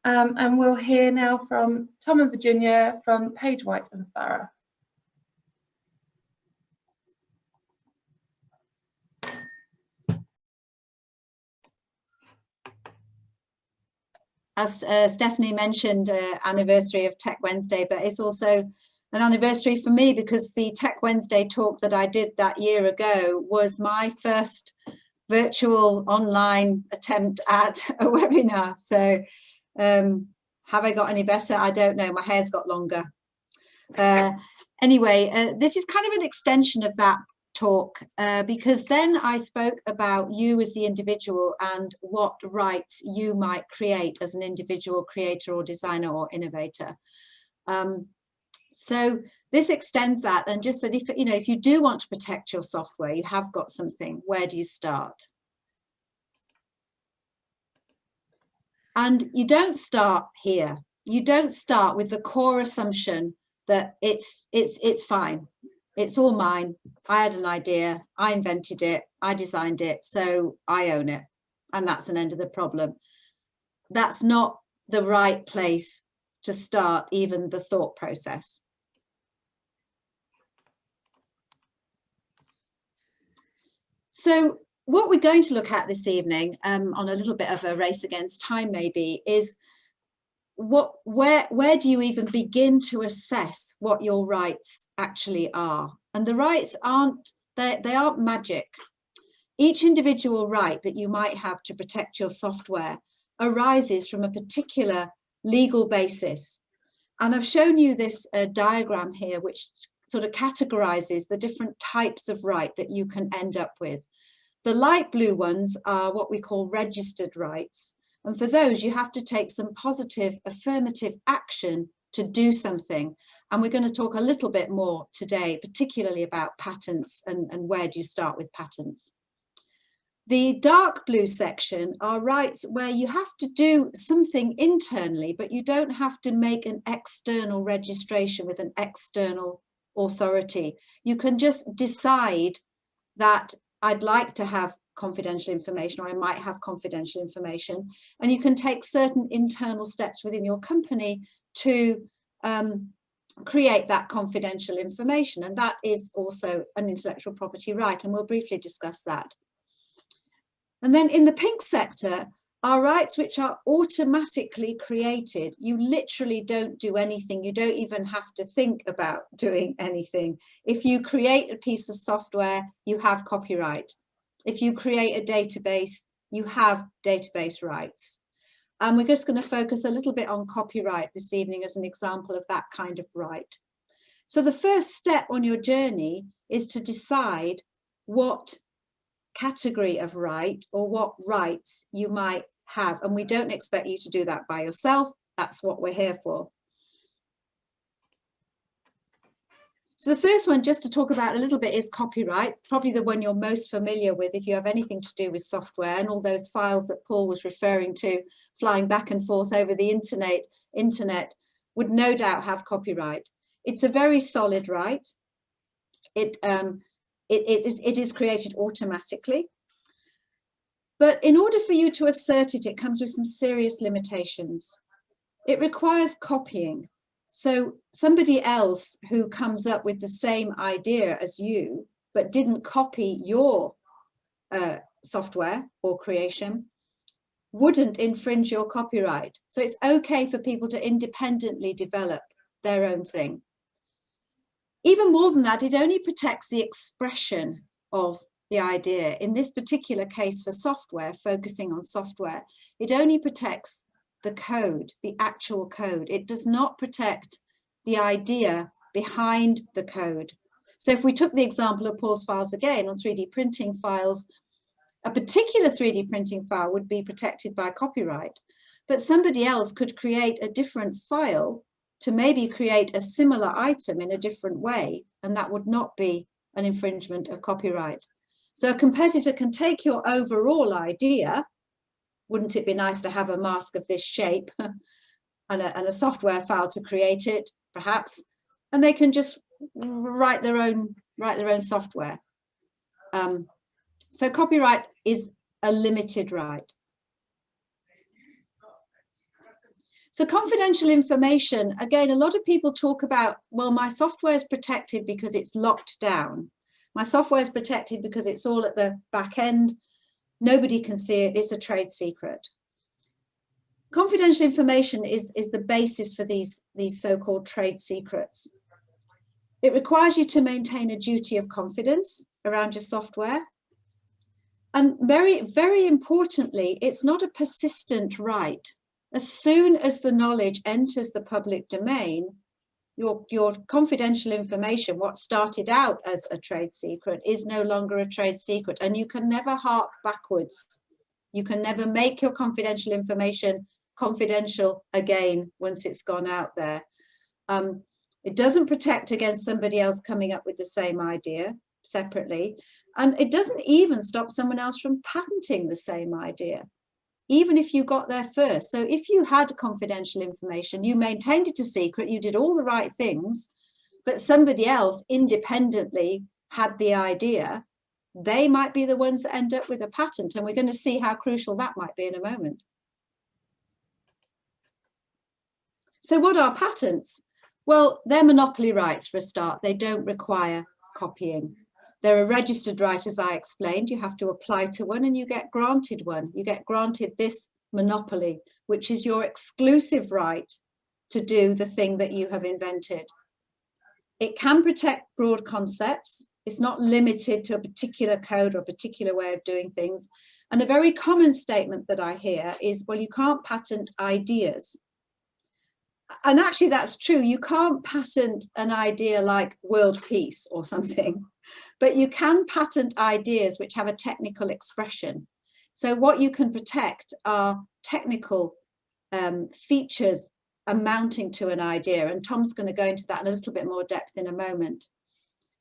And we'll hear now from Tom and Virginia from Page, White and Farrer. As Stephanie mentioned, anniversary of Tech Wednesday, but it's also an anniversary for me because the Tech Wednesday talk that I did that year ago was my first virtual online attempt at a webinar. So have I got any better? I don't know. My hair's got longer. Anyway, this is kind of an extension of that talk because then I spoke about you as the individual and what rights you might create as an individual creator or designer or innovator. So this extends that and just that if you do want to protect your software, you have got something, where do you start? And you don't start here. You don't start with the core assumption that it's fine. It's all mine. I had an idea. I invented it. I designed it. So I own it. And that's an end of the problem. That's not the right place to start even the thought process. So what we're going to look at this evening, on a little bit of a race against time maybe, is where do you even begin to assess what your rights actually are? And the rights aren't magic. Each individual right that you might have to protect your software arises from a particular legal basis. And I've shown you this diagram here, which sort of categorizes the different types of right that you can end up with. The light blue ones are what we call registered rights. And for those, you have to take some positive affirmative action to do something. And we're going to talk a little bit more today, particularly about patents and where do you start with patents. The dark blue section are rights where you have to do something internally, but you don't have to make an external registration with an external authority. You can just decide that I'd like to have confidential information, or I might have confidential information, and you can take certain internal steps within your company to create that confidential information, and that is also an intellectual property right, and we'll briefly discuss that. And then in the pink sector are rights which are automatically created. You literally don't do anything. You don't even have to think about doing anything. If you create a piece of software, you have copyright. If you create a database, you have database rights. And we're just going to focus a little bit on copyright this evening as an example of that kind of right. So the first step on your journey is to decide what category of right or what rights you might have. And we don't expect you to do that by yourself. That's what we're here for. So the first one, just to talk about a little bit, is copyright, probably the one you're most familiar with if you have anything to do with software, and all those files that Paul was referring to flying back and forth over the internet would no doubt have copyright. It's a very solid right. It is created automatically. But in order for you to assert it, it comes with some serious limitations. It requires copying. So somebody else who comes up with the same idea as you, but didn't copy your software or creation, wouldn't infringe your copyright. So it's okay for people to independently develop their own thing. Even more than that, it only protects the expression of the idea. In this particular case for software, focusing on software, it only protects the code, the actual code. It does not protect the idea behind the code. So if we took the example of Paul's files again on 3D printing files, a particular 3D printing file would be protected by copyright, but somebody else could create a different file to maybe create a similar item in a different way, and that would not be an infringement of copyright. So a competitor can take your overall idea, wouldn't it be nice to have a mask of this shape and a software file to create it, perhaps, and they can just write their own software. So copyright is a limited right. So confidential information, again, a lot of people talk about, well, my software is protected because it's locked down. My software is protected because it's all at the back end. Nobody can see it. It's a trade secret. Confidential information is the basis for these so-called trade secrets. It requires you to maintain a duty of confidence around your software. And very, very importantly, it's not a persistent right. As soon as the knowledge enters the public domain, your confidential information, what started out as a trade secret, is no longer a trade secret. And you can never hark backwards. You can never make your confidential information confidential again once it's gone out there. It doesn't protect against somebody else coming up with the same idea separately. And it doesn't even stop someone else from patenting the same idea, even if you got there first. So if you had confidential information, you maintained it a secret, you did all the right things, but somebody else independently had the idea, they might be the ones that end up with a patent. And we're going to see how crucial that might be in a moment. So what are patents? Well, they're monopoly rights for a start. They don't require copying. They're a registered right, as I explained. You have to apply to one and you get granted one. You get granted this monopoly, which is your exclusive right to do the thing that you have invented. It can protect broad concepts. It's not limited to a particular code or a particular way of doing things. And a very common statement that I hear is, well, you can't patent ideas. And actually that's true. You can't patent an idea like world peace or something, but you can patent ideas which have a technical expression. So what you can protect are technical features amounting to an idea. And Tom's going to go into that in a little bit more depth in a moment.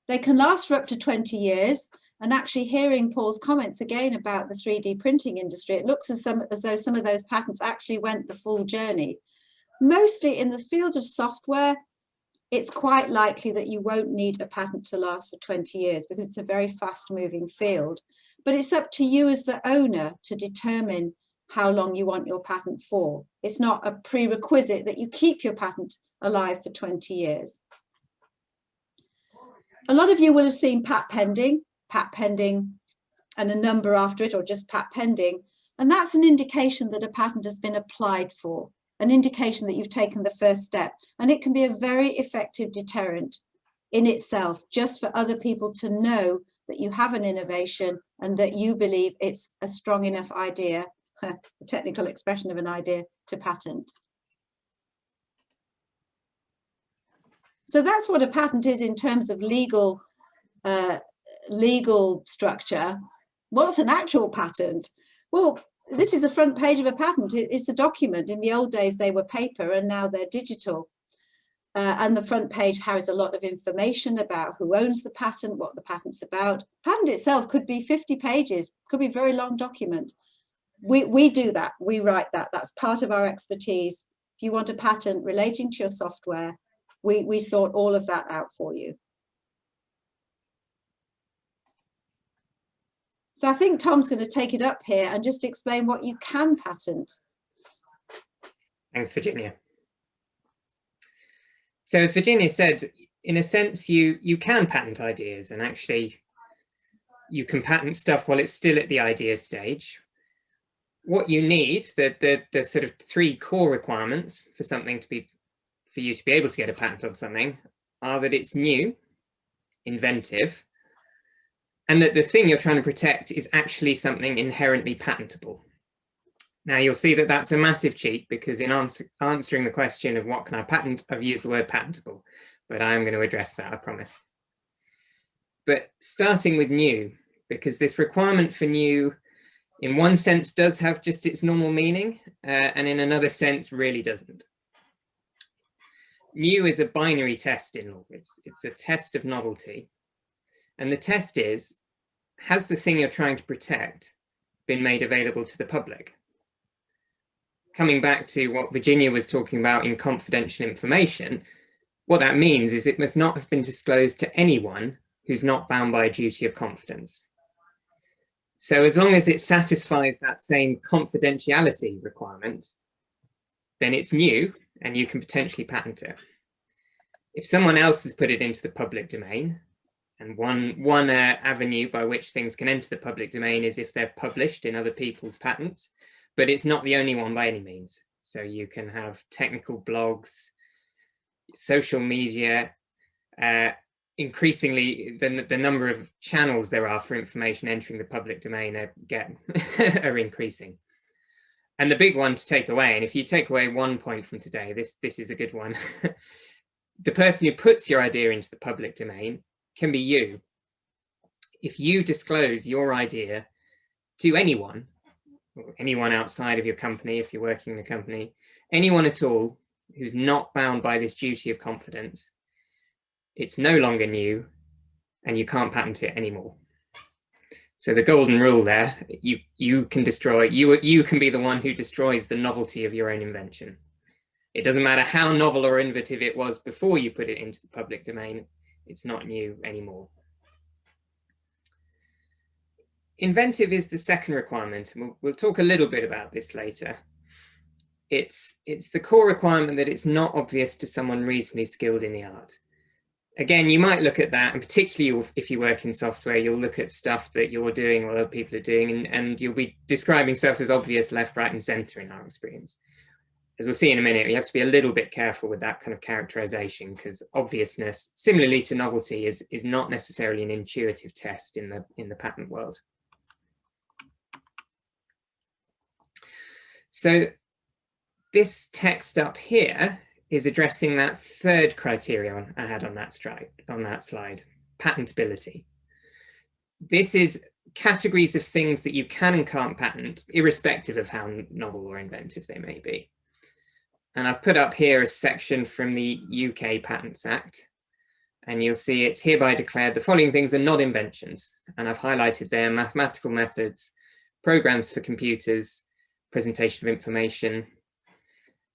They can last for up to 20 years. And actually hearing Paul's comments again about the 3D printing industry, it looks as though some of those patents actually went the full journey. Mostly in the field of software, it's quite likely that you won't need a patent to last for 20 years because it's a very fast moving field. But it's up to you as the owner to determine how long you want your patent for. It's not a prerequisite that you keep your patent alive for 20 years. A lot of you will have seen patent pending and a number after it, or just patent pending. And that's an indication that a patent has been applied for, an indication that you've taken the first step. And it can be a very effective deterrent in itself, just for other people to know that you have an innovation and that you believe it's a strong enough idea, a technical expression of an idea, to patent. So that's what a patent is in terms of legal structure. What's an actual patent? Well, this is the front page of a patent. It's a document. In the old days, they were paper and now they're digital. And the front page has a lot of information about who owns the patent, what the patent's about. Patent itself could be 50 pages, could be a very long document. We do that, we write that. That's part of our expertise. If you want a patent relating to your software, we sort all of that out for you. So I think Tom's going to take it up here and just explain what you can patent. Thanks, Virginia. So as Virginia said, in a sense, you can patent ideas, and actually you can patent stuff while it's still at the idea stage. What you need, the sort of 3 core requirements for something for you to be able to get a patent on something, are that it's new, inventive, and that the thing you're trying to protect is actually something inherently patentable. Now you'll see that that's a massive cheat, because in answering the question of what can I patent, I've used the word patentable, but I'm going to address that, I promise. But starting with new, because this requirement for new, in one sense, does have just its normal meaning, and in another sense, really doesn't. New is a binary test in law. It's a test of novelty. And the test is, has the thing you're trying to protect been made available to the public? Coming back to what Virginia was talking about in confidential information, what that means is it must not have been disclosed to anyone who's not bound by a duty of confidence. So as long as it satisfies that same confidentiality requirement, then it's new and you can potentially patent it. If someone else has put it into the public domain, and one avenue by which things can enter the public domain is if they're published in other people's patents, but it's not the only one by any means. So you can have technical blogs, social media, increasingly the number of channels there are for information entering the public domain are increasing. And the big one to take away, and if you take away one point from today, this is a good one. The person who puts your idea into the public domain can be you. If you disclose your idea to anyone, or anyone outside of your company, if you're working in a company, anyone at all who's not bound by this duty of confidence, it's no longer new and you can't patent it anymore. So the golden rule there, you can destroy, you can be the one who destroys the novelty of your own invention. It doesn't matter how novel or innovative it was before you put it into the public domain, it's not new anymore. Inventive is the second requirement, and we'll talk a little bit about this later. It's the core requirement that it's not obvious to someone reasonably skilled in the art. Again, you might look at that, and particularly if you work in software, you'll look at stuff that you're doing or other people are doing, and you'll be describing stuff as obvious left, right, and center in our experience. As we'll see in a minute, you have to be a little bit careful with that kind of characterization, because obviousness, similarly to novelty, is not necessarily an intuitive test in the patent world. So this text up here is addressing that third criterion I had on that slide, patentability. This is categories of things that you can and can't patent, irrespective of how novel or inventive they may be. And I've put up here a section from the UK Patents Act, and you'll see it's hereby declared the following things are not inventions. And I've highlighted there mathematical methods, programs for computers, presentation of information.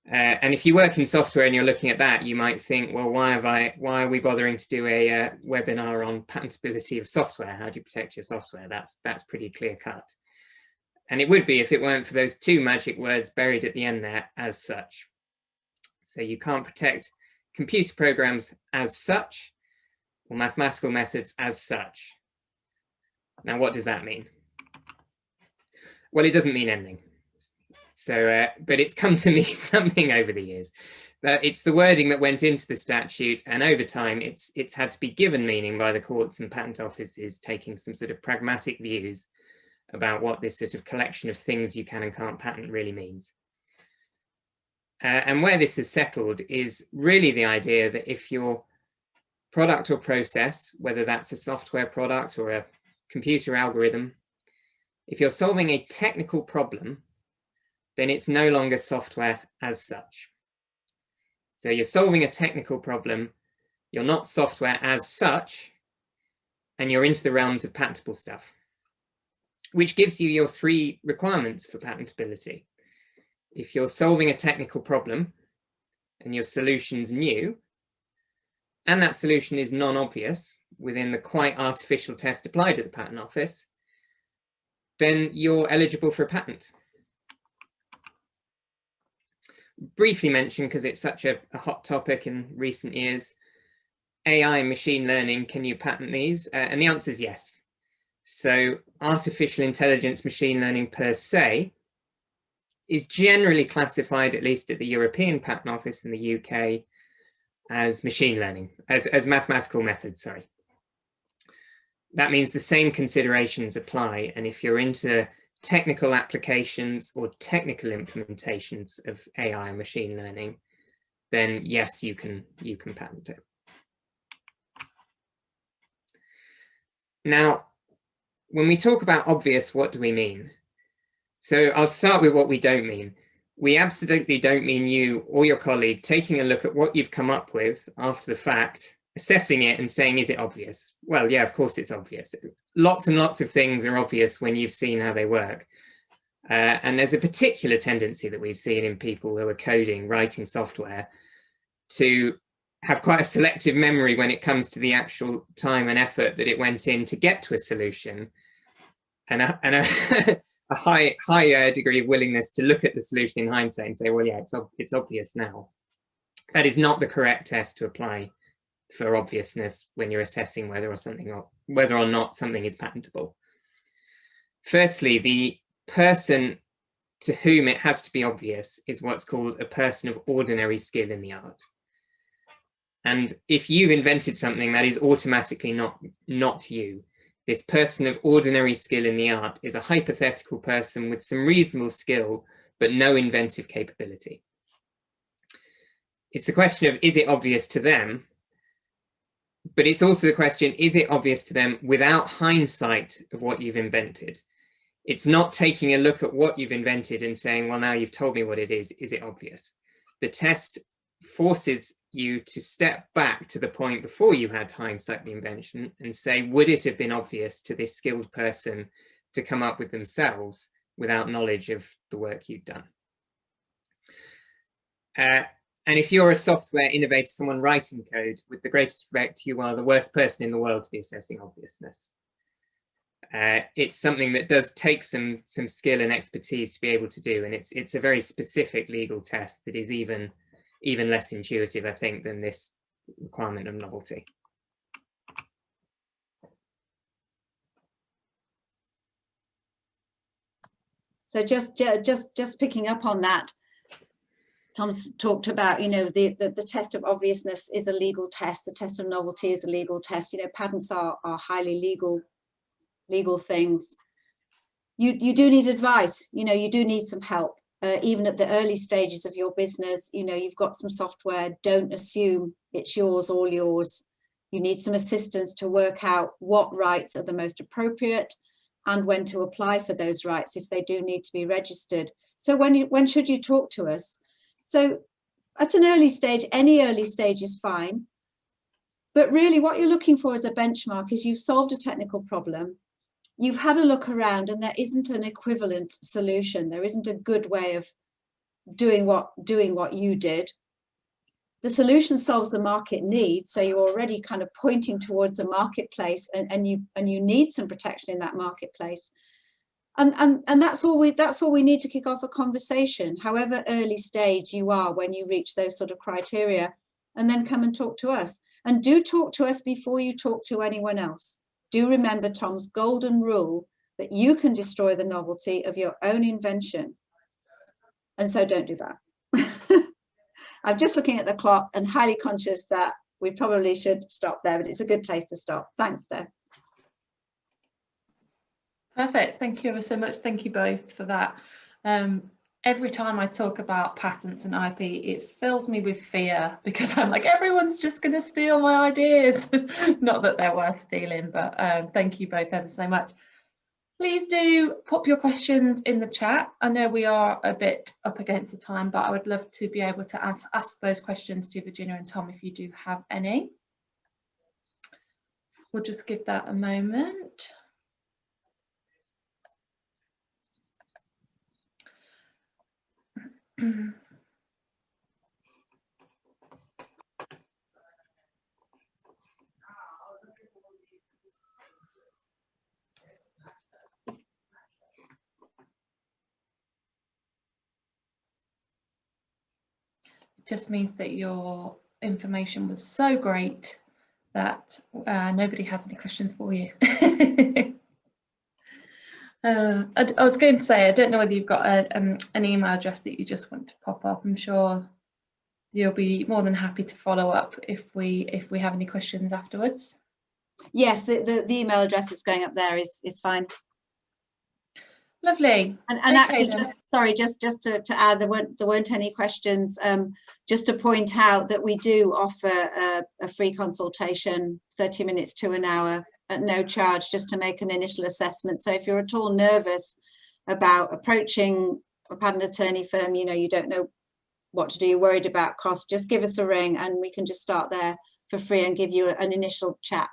And if you work in software and you're looking at that, you might think, well, why are we bothering to do a webinar on patentability of software? How do you protect your software? That's pretty clear cut. And it would be if it weren't for those two magic words buried at the end there, as such. So you can't protect computer programs as such, or mathematical methods as such. Now, what does that mean? Well, it doesn't mean anything. So, but it's come to mean something over the years. It's the wording that went into the statute, and over time, it's had to be given meaning by the courts and patent offices taking some sort of pragmatic views about what this sort of collection of things you can and can't patent really means. And where this is settled is really the idea that if your product or process, whether that's a software product or a computer algorithm, if you're solving a technical problem, then it's no longer software as such. So you're solving a technical problem, you're not software as such, and you're into the realms of patentable stuff, which gives you your three requirements for patentability. If you're solving a technical problem and your solution's new, and that solution is non-obvious within the quite artificial test applied at the Patent Office, then you're eligible for a patent. Briefly mentioned, because it's such a hot topic in recent years, AI and machine learning, can you patent these? And the answer is yes. So artificial intelligence machine learning per se is generally classified, at least at the European Patent Office in the UK, as machine learning, as mathematical methods, sorry. That means the same considerations apply, and if you're into technical applications or technical implementations of AI and machine learning, then yes, you can patent it. Now, when we talk about obvious, what do we mean? So I'll start with what we don't mean. We absolutely don't mean you or your colleague taking a look at what you've come up with after the fact, assessing it and saying, is it obvious? Well, yeah, of course it's obvious. Lots and lots of things are obvious when you've seen how they work. And there's a particular tendency that we've seen in people who are coding, writing software, to have quite a selective memory when it comes to the actual time and effort that it went in to get to a solution. And a higher degree of willingness to look at the solution in hindsight and say, well, yeah, it's obvious now. That is not the correct test to apply for obviousness when you're assessing whether or not something is patentable. Firstly, the person to whom it has to be obvious is what's called a person of ordinary skill in the art. And if you've invented something, that is automatically not you. This person of ordinary skill in the art is a hypothetical person with some reasonable skill, but no inventive capability. It's a question of, is it obvious to them? But it's also the question, is it obvious to them without hindsight of what you've invented? It's not taking a look at what you've invented and saying, well, now you've told me what it is it obvious? The test forces you to step back to the point before you had hindsight of the invention and say, would it have been obvious to this skilled person to come up with themselves without knowledge of the work you've done? And if you're a software innovator, someone writing code, with the greatest respect, you are the worst person in the world to be assessing obviousness. It's something that does take some skill and expertise to be able to do, and it's a very specific legal test that is even less intuitive, I think, than this requirement of novelty. So just picking up on that, Tom's talked about, you know, the test of obviousness is a legal test. The test of novelty is a legal test. You know, patents are highly legal things. You do need advice. You know, you do need some help. Even at the early stages of your business, you know, you've got some software. Don't assume it's yours, all yours. You need some assistance to work out what rights are the most appropriate and when to apply for those rights if they do need to be registered. So when should you talk to us? So at an early stage, any early stage is fine. But really what you're looking for as a benchmark is you've solved a technical problem. You've had a look around and there isn't an equivalent solution. There isn't a good way of doing what you did. The solution solves the market need. So you're already kind of pointing towards a marketplace and you need some protection in that marketplace. And that's all we need to kick off a conversation, however early stage you are when you reach those sort of criteria, and then come and talk to us. And do talk to us before you talk to anyone else. Do remember Tom's golden rule that you can destroy the novelty of your own invention. And so don't do that. I'm just looking at the clock and highly conscious that we probably should stop there, but it's a good place to stop. Thanks, Steph. Perfect. Thank you ever so much. Thank you both for that. Every time I talk about patents and IP, it fills me with fear because I'm like, everyone's just going to steal my ideas. Not that they're worth stealing, but thank you both ever so much. Please do pop your questions in the chat. I know we are a bit up against the time, but I would love to be able to ask those questions to Virginia and Tom if you do have any. We'll just give that a moment. It just means that your information was so great that nobody has any questions for you. I was going to say, I don't know whether you've got an email address that you just want to pop up. I'm sure you'll be more than happy to follow up if we have any questions afterwards. Yes, the email address that's going up there is fine. Lovely. And okay, actually, just to add, there weren't any questions. Just to point out that we do offer a free consultation, 30 minutes to an hour at no charge, just to make an initial assessment. So if you're at all nervous about approaching a patent attorney firm, you know, you don't know what to do, you're worried about cost, just give us a ring and we can just start there for free and give you an initial chat.